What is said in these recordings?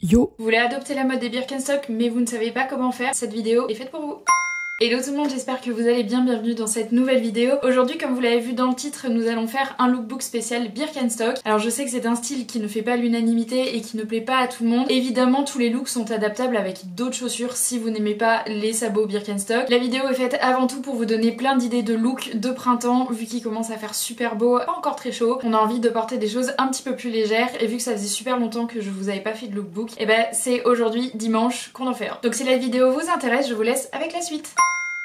Yo! Vous voulez adopter la mode des Birkenstock mais vous ne savez pas comment faire? Cette vidéo est faite pour vous. Hello tout le monde, j'espère que vous allez bien, bienvenue dans cette nouvelle vidéo. Aujourd'hui, comme vous l'avez vu dans le titre, nous allons faire un lookbook spécial Birkenstock. Alors je sais que c'est un style qui ne fait pas l'unanimité et qui ne plaît pas à tout le monde. Évidemment, tous les looks sont adaptables avec d'autres chaussures si vous n'aimez pas les sabots Birkenstock. La vidéo est faite avant tout pour vous donner plein d'idées de looks de printemps, vu qu'il commence à faire super beau, pas encore très chaud. On a envie de porter des choses un petit peu plus légères et vu que ça faisait super longtemps que je vous avais pas fait de lookbook, et ben c'est aujourd'hui, dimanche, qu'on en fait un. Donc si la vidéo vous intéresse, je vous laisse avec la suite.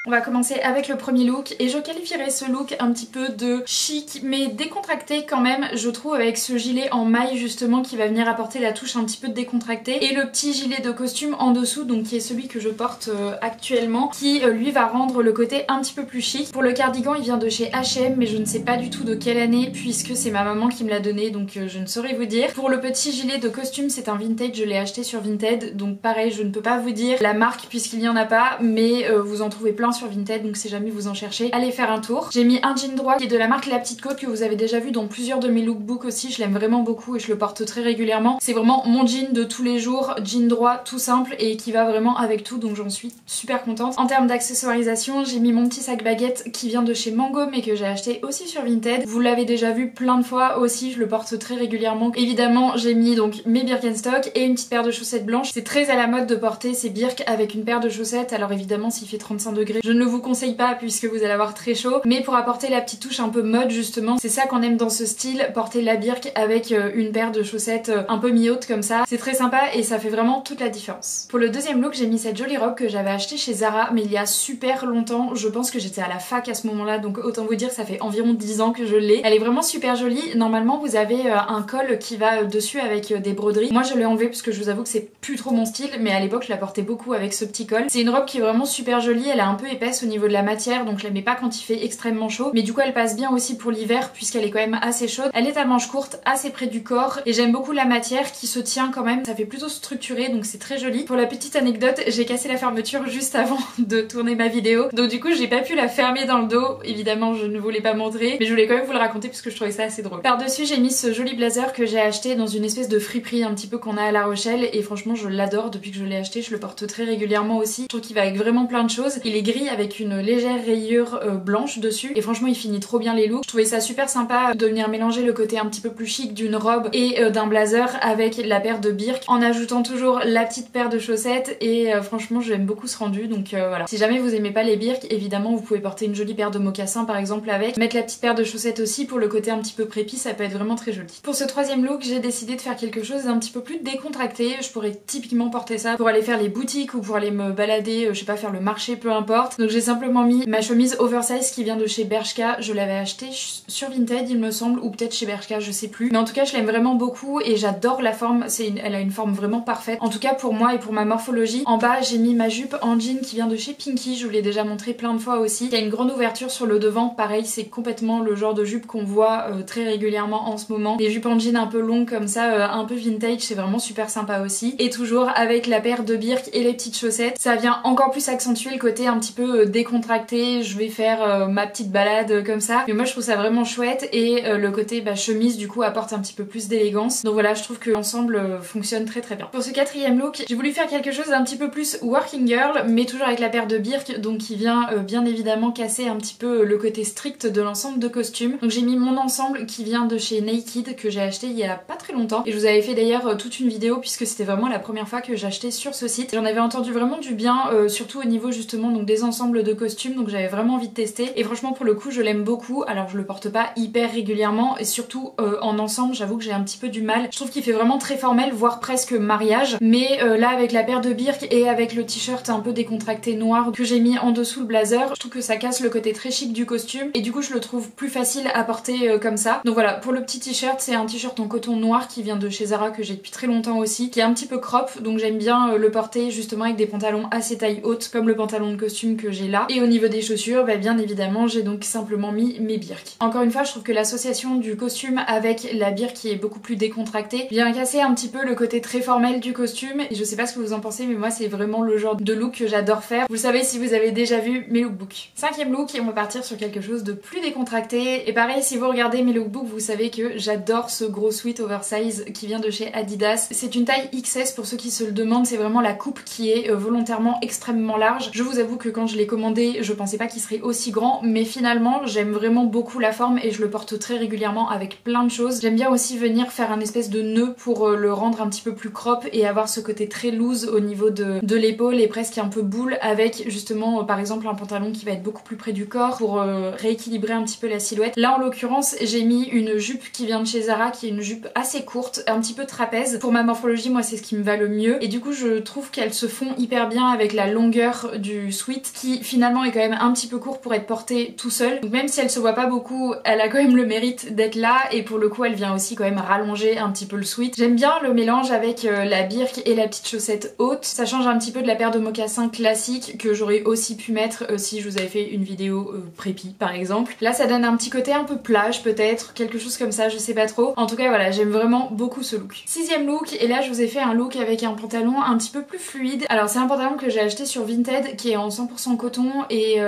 On va commencer avec le premier look et je qualifierais ce look un petit peu de chic mais décontracté quand même, je trouve, avec ce gilet en maille justement qui va venir apporter la touche un petit peu décontractée et le petit gilet de costume en dessous, donc qui est celui que je porte actuellement, qui lui va rendre le côté un petit peu plus chic. Pour le cardigan, il vient de chez H&M mais je ne sais pas du tout de quelle année puisque c'est ma maman qui me l'a donné, donc je ne saurais vous dire. Pour le petit gilet de costume, c'est un Vinted, je l'ai acheté sur Vinted, donc pareil, je ne peux pas vous dire la marque puisqu'il n'y en a pas, mais vous en trouvez plein sur Vinted, donc si jamais vous en cherchez, allez faire un tour. J'ai mis un jean droit qui est de la marque La Petite Côte que vous avez déjà vu dans plusieurs de mes lookbooks aussi, je l'aime vraiment beaucoup et je le porte très régulièrement. C'est vraiment mon jean de tous les jours, jean droit tout simple et qui va vraiment avec tout, donc j'en suis super contente. En termes d'accessoirisation, j'ai mis mon petit sac baguette qui vient de chez Mango mais que j'ai acheté aussi sur Vinted. Vous l'avez déjà vu plein de fois aussi, je le porte très régulièrement. Évidemment, j'ai mis donc mes Birkenstock et une petite paire de chaussettes blanches. C'est très à la mode de porter ces birks avec une paire de chaussettes, alors évidemment s'il fait 35 degrés, je ne vous conseille pas puisque vous allez avoir très chaud, mais pour apporter la petite touche un peu mode justement, c'est ça qu'on aime dans ce style, porter la birk avec une paire de chaussettes un peu mi-haute comme ça, c'est très sympa et ça fait vraiment toute la différence. Pour le deuxième look, j'ai mis cette jolie robe que j'avais achetée chez Zara mais il y a super longtemps, je pense que j'étais à la fac à ce moment-là, donc autant vous dire que ça fait environ 10 ans que je l'ai. Elle est vraiment super jolie, normalement vous avez un col qui va dessus avec des broderies. Moi je l'ai enlevé parce que je vous avoue que c'est plus trop mon style, mais à l'époque je la portais beaucoup avec ce petit col. C'est une robe qui est vraiment super jolie, elle est un peu épaisse au niveau de la matière, donc je la mets pas quand il fait extrêmement chaud, mais du coup elle passe bien aussi pour l'hiver puisqu'elle est quand même assez chaude. Elle est à manches courtes, assez près du corps et j'aime beaucoup la matière qui se tient quand même, ça fait plutôt structuré, donc c'est très joli. Pour la petite anecdote, j'ai cassé la fermeture juste avant de tourner ma vidéo, donc du coup j'ai pas pu la fermer dans le dos, évidemment je ne voulais pas montrer, mais je voulais quand même vous le raconter parce que je trouvais ça assez drôle. Par dessus j'ai mis ce joli blazer que j'ai acheté dans une espèce de friperie un petit peu qu'on a à La Rochelle et franchement je l'adore depuis que je l'ai acheté, je le porte très régulièrement aussi. Je trouve qu'il va avec vraiment plein de choses. Il est gris avec une légère rayure blanche dessus et franchement il finit trop bien les looks. Je trouvais ça super sympa de venir mélanger le côté un petit peu plus chic d'une robe et d'un blazer avec la paire de birk en ajoutant toujours la petite paire de chaussettes et franchement j'aime beaucoup ce rendu, donc voilà. Si jamais vous aimez pas les birks, évidemment vous pouvez porter une jolie paire de mocassins par exemple avec, mettre la petite paire de chaussettes aussi pour le côté un petit peu prépi, ça peut être vraiment très joli. Pour ce troisième look, j'ai décidé de faire quelque chose d'un petit peu plus décontracté. Je pourrais typiquement porter ça pour aller faire les boutiques ou pour aller me balader, je sais pas, faire le marché, peu importe. Donc j'ai simplement mis ma chemise oversize qui vient de chez Bershka, je l'avais achetée sur Vinted il me semble, ou peut-être chez Bershka, je sais plus, mais en tout cas je l'aime vraiment beaucoup et j'adore la forme, elle a une forme vraiment parfaite, en tout cas pour moi et pour ma morphologie. En bas j'ai mis ma jupe en jean qui vient de chez Pinky, je vous l'ai déjà montré plein de fois aussi, il y a une grande ouverture sur le devant, pareil c'est complètement le genre de jupe qu'on voit très régulièrement en ce moment, des jupes en jean un peu longues comme ça, un peu vintage, c'est vraiment super sympa aussi, et toujours avec la paire de birk et les petites chaussettes, ça vient encore plus accentuer le côté un petit peu décontracté, je vais faire ma petite balade comme ça, mais moi je trouve ça vraiment chouette et le côté chemise du coup apporte un petit peu plus d'élégance, donc voilà, je trouve que l'ensemble fonctionne très très bien. Pour ce quatrième look, j'ai voulu faire quelque chose d'un petit peu plus working girl mais toujours avec la paire de birk, donc qui vient bien évidemment casser un petit peu le côté strict de l'ensemble de costume. Donc j'ai mis mon ensemble qui vient de chez Naked que j'ai acheté il y a pas très longtemps et je vous avais fait d'ailleurs toute une vidéo puisque c'était vraiment la première fois que j'achetais sur ce site. J'en avais entendu vraiment du bien, surtout au niveau justement donc des ensembles de costumes, donc j'avais vraiment envie de tester et franchement pour le coup je l'aime beaucoup. Alors je le porte pas hyper régulièrement et surtout en ensemble j'avoue que j'ai un petit peu du mal, je trouve qu'il fait vraiment très formel voire presque mariage, mais là avec la paire de birk et avec le t-shirt un peu décontracté noir que j'ai mis en dessous le blazer, je trouve que ça casse le côté très chic du costume et du coup je le trouve plus facile à porter comme ça. Donc voilà, pour le petit t-shirt, c'est un t-shirt en coton noir qui vient de chez Zara que j'ai depuis très longtemps aussi, qui est un petit peu crop, donc j'aime bien le porter justement avec des pantalons assez taille haute comme le pantalon de costume que j'ai là. Et au niveau des chaussures, bah, bien évidemment j'ai donc simplement mis mes birks. Encore une fois, je trouve que l'association du costume avec la birk qui est beaucoup plus décontractée vient casser un petit peu le côté très formel du costume. Et je sais pas ce que vous en pensez, mais moi c'est vraiment le genre de look que j'adore faire. Vous le savez si vous avez déjà vu mes lookbooks. Cinquième look, et on va partir sur quelque chose de plus décontracté. Et pareil, si vous regardez mes lookbooks, vous savez que j'adore ce gros sweat oversize qui vient de chez Adidas. C'est une taille XS pour ceux qui se le demandent, c'est vraiment la coupe qui est volontairement extrêmement large. Je vous avoue que quand je l'ai commandé, je pensais pas qu'il serait aussi grand, mais finalement j'aime vraiment beaucoup la forme et je le porte très régulièrement avec plein de choses. J'aime bien aussi venir faire un espèce de nœud pour le rendre un petit peu plus crop et avoir ce côté très loose au niveau de l'épaule et presque un peu boule, avec justement par exemple un pantalon qui va être beaucoup plus près du corps pour rééquilibrer un petit peu la silhouette. Là en l'occurrence j'ai mis une jupe qui vient de chez Zara, qui est une jupe assez courte, un petit peu trapèze. Pour ma morphologie, moi c'est ce qui me va le mieux et du coup je trouve qu'elle se fond hyper bien avec la longueur du sweat qui finalement est quand même un petit peu court pour être porté tout seul. Donc même si elle se voit pas beaucoup, elle a quand même le mérite d'être là, et pour le coup elle vient aussi quand même rallonger un petit peu le sweat. J'aime bien le mélange avec la birk et la petite chaussette haute. Ça change un petit peu de la paire de mocassins classique que j'aurais aussi pu mettre si je vous avais fait une vidéo prépi par exemple. Là ça donne un petit côté un peu plage peut-être, quelque chose comme ça, je sais pas trop. En tout cas voilà, j'aime vraiment beaucoup ce look. Sixième look, et là je vous ai fait un look avec un pantalon un petit peu plus fluide. Alors c'est un pantalon que j'ai acheté sur Vinted qui est en 100% coton et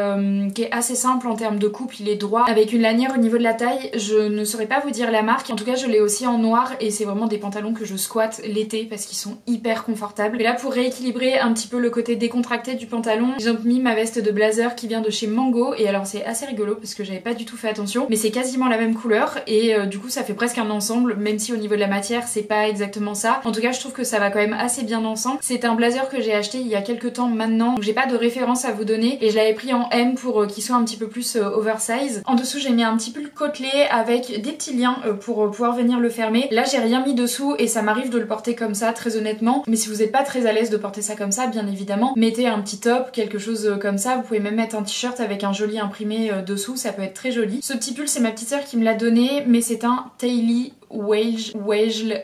qui est assez simple en termes de coupe, il est droit avec une lanière au niveau de la taille. Je ne saurais pas vous dire la marque, en tout cas je l'ai aussi en noir et c'est vraiment des pantalons que je squatte l'été parce qu'ils sont hyper confortables. Et là pour rééquilibrer un petit peu le côté décontracté du pantalon, j'ai donc mis ma veste de blazer qui vient de chez Mango, et alors c'est assez rigolo parce que j'avais pas du tout fait attention, mais c'est quasiment la même couleur et du coup ça fait presque un ensemble, même si au niveau de la matière c'est pas exactement ça. En tout cas je trouve que ça va quand même assez bien ensemble. C'est un blazer que j'ai acheté il y a quelques temps maintenant, donc j'ai pas de référence à vous donner et je l'avais pris en M pour qu'il soit un petit peu plus oversize. En dessous j'ai mis un petit pull côtelé avec des petits liens pour pouvoir venir le fermer. Là j'ai rien mis dessous et ça m'arrive de le porter comme ça très honnêtement, mais si vous n'êtes pas très à l'aise de porter ça comme ça, bien évidemment mettez un petit top, quelque chose comme ça. Vous pouvez même mettre un t-shirt avec un joli imprimé dessous, ça peut être très joli. Ce petit pull c'est ma petite sœur qui me l'a donné, mais c'est un Taily Wage,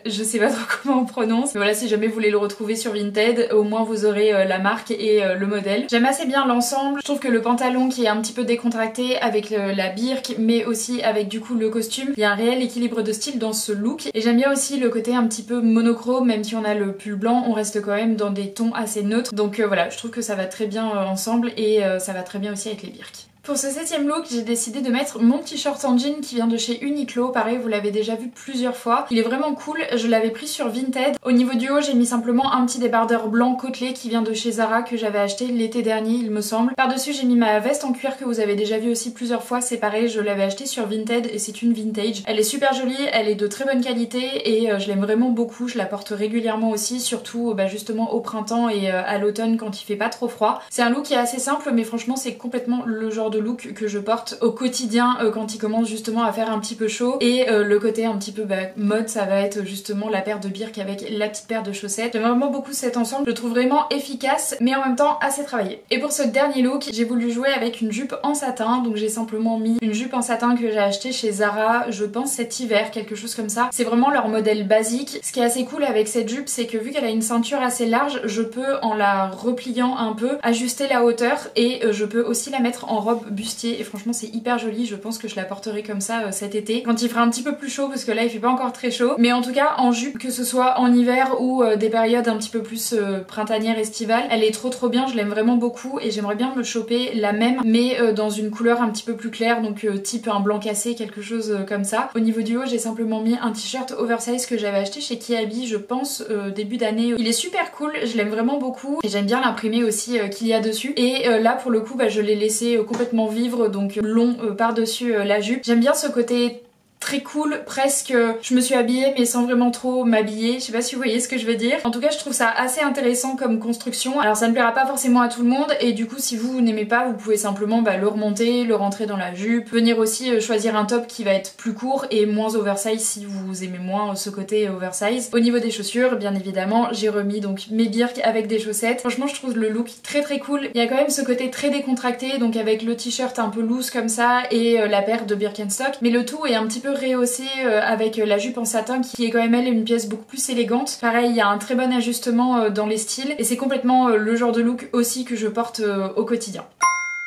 je sais pas trop comment on prononce. Mais voilà, si jamais vous voulez le retrouver sur Vinted, au moins vous aurez la marque et le modèle. J'aime assez bien l'ensemble. Je trouve que le pantalon qui est un petit peu décontracté avec la birk, mais aussi avec du coup le costume, il y a un réel équilibre de style dans ce look. Et j'aime bien aussi le côté un petit peu monochrome, même si on a le pull blanc, on reste quand même dans des tons assez neutres. Donc voilà, je trouve que ça va très bien ensemble et ça va très bien aussi avec les birks. Pour ce septième look, j'ai décidé de mettre mon t-shirt en jean qui vient de chez Uniqlo. Pareil, vous l'avez déjà vu plusieurs fois. Il est vraiment cool, je l'avais pris sur Vinted. Au niveau du haut, j'ai mis simplement un petit débardeur blanc côtelé qui vient de chez Zara que j'avais acheté l'été dernier, il me semble. Par-dessus, j'ai mis ma veste en cuir que vous avez déjà vu aussi plusieurs fois. C'est pareil, je l'avais acheté sur Vinted et c'est une vintage. Elle est super jolie, elle est de très bonne qualité et je l'aime vraiment beaucoup. Je la porte régulièrement aussi, surtout justement au printemps et à l'automne quand il fait pas trop froid. C'est un look qui est assez simple, mais franchement, c'est complètement le genre de look que je porte au quotidien quand il commence justement à faire un petit peu chaud, et le côté un petit peu mode, ça va être justement la paire de birk avec la petite paire de chaussettes. J'aime vraiment beaucoup cet ensemble, je le trouve vraiment efficace mais en même temps assez travaillé. Et pour ce dernier look, j'ai voulu jouer avec une jupe en satin, donc j'ai simplement mis une jupe en satin que j'ai acheté chez Zara, je pense cet hiver, quelque chose comme ça. C'est vraiment leur modèle basique. Ce qui est assez cool avec cette jupe, c'est que vu qu'elle a une ceinture assez large, je peux en la repliant un peu ajuster la hauteur et je peux aussi la mettre en robe bustier et franchement c'est hyper joli. Je pense que je la porterai comme ça cet été quand il fera un petit peu plus chaud, parce que là il fait pas encore très chaud, mais en tout cas en jupe, que ce soit en hiver ou des périodes un petit peu plus printanières, estivales, elle est trop bien, je l'aime vraiment beaucoup et j'aimerais bien me choper la même mais dans une couleur un petit peu plus claire, donc type un blanc cassé, quelque chose comme ça. Au niveau du haut, j'ai simplement mis un t-shirt oversize que j'avais acheté chez Kiabi, je pense début d'année. Il est super cool, je l'aime vraiment beaucoup et j'aime bien l'imprimer aussi qu'il y a dessus, et là pour le coup je l'ai laissé complètement vivre, donc long par-dessus la jupe. J'aime bien ce côté très cool, presque je me suis habillée mais sans vraiment trop m'habiller, je sais pas si vous voyez ce que je veux dire. En tout cas je trouve ça assez intéressant comme construction. Alors ça ne plaira pas forcément à tout le monde et du coup si vous n'aimez pas, vous pouvez simplement le remonter, le rentrer dans la jupe, venir aussi choisir un top qui va être plus court et moins oversize si vous aimez moins ce côté oversize. Au niveau des chaussures, bien évidemment j'ai remis donc mes birks avec des chaussettes. Franchement je trouve le look très cool. Il y a quand même ce côté très décontracté, donc avec le t-shirt un peu loose comme ça et la paire de Birkenstock, mais le tout est un petit peu rehaussé avec la jupe en satin qui est quand même elle une pièce beaucoup plus élégante. Pareil, il y a un très bon ajustement dans les styles et c'est complètement le genre de look aussi que je porte au quotidien.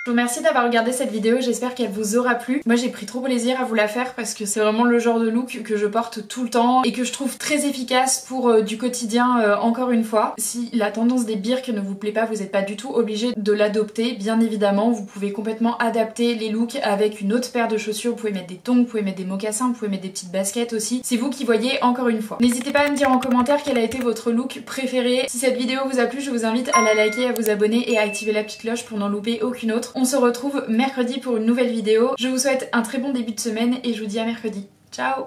Je vous remercie d'avoir regardé cette vidéo, j'espère qu'elle vous aura plu. Moi j'ai pris trop plaisir à vous la faire parce que c'est vraiment le genre de look que je porte tout le temps et que je trouve très efficace pour du quotidien encore une fois. Si la tendance des birks ne vous plaît pas, vous n'êtes pas du tout obligé de l'adopter, bien évidemment. Vous pouvez complètement adapter les looks avec une autre paire de chaussures, vous pouvez mettre des tongs, vous pouvez mettre des mocassins, vous pouvez mettre des petites baskets aussi. C'est vous qui voyez encore une fois. N'hésitez pas à me dire en commentaire quel a été votre look préféré. Si cette vidéo vous a plu, je vous invite à la liker, à vous abonner et à activer la petite cloche pour n'en louper aucune autre. On se retrouve mercredi pour une nouvelle vidéo. Je vous souhaite un très bon début de semaine et je vous dis à mercredi. Ciao!